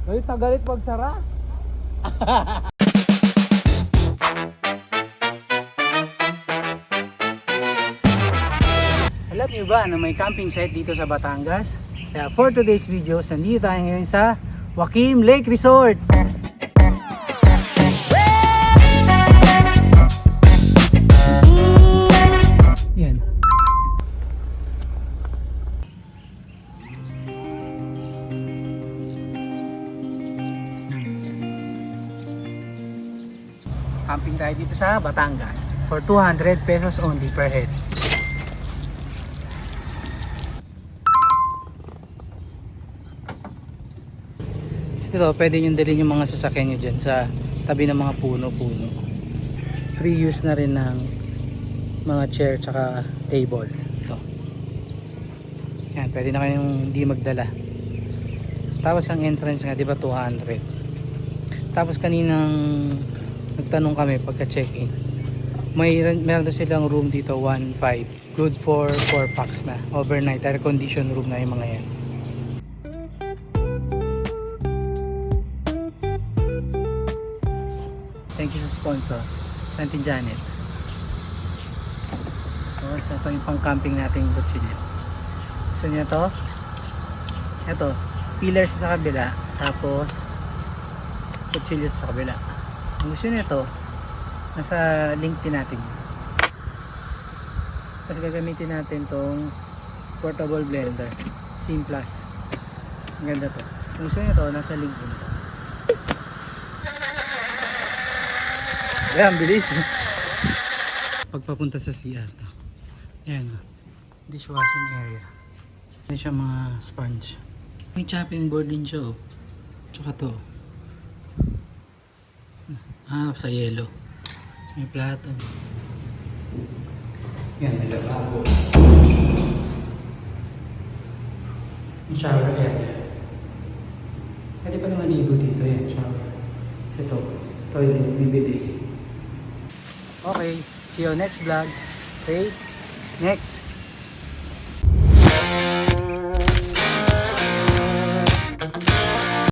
Galit na galit magsara. Alam niyo ba na may camping site dito sa Batangas? Kaya for today's video, nandito tayo ngayon sa Joaquim Lake Resort. Yan. Camping tayo dito sa Batangas for 200 pesos only per head. Dito, pwede nyo dalhin yung mga sasakyan nyo dyan sa tabi ng mga puno-puno. Free use na rin ng mga chair tsaka table. Ito. Yan, pwede na kayong hindi magdala. Tapos ang entrance nga, di ba 200. Tapos kaninang nagtanong kami pagka check-in. Meron silang room dito, 1.5. Good for 4 packs na. Overnight, air condition room na yung mga yan. Thank you sa sponsor, Auntie Janet. Tapos ito yung pang camping nating kutsilyo. Gusto niya to? Ito, pillars sa kabila, tapos kutsilyo sa kabila. Kung gusto niya to, nasa link din natin. Tapos gagamitin natin tong portable blender, Sim Plus. Ang ganda to. Kung gusto niya to, nasa link din to. Ayan, bilis. Pagpapunta sa CR to. Ayan, dishwashing area. Ayan siya mga sponge. May chopping board din siya, oh. Tsaka to. Sa yellow. May plato. Yan, may lavabo. May shower area. Pwede pa naman ligo dito. Yan, shower. So ito, toilet, bidet. Okay, see you next vlog. Okay, next.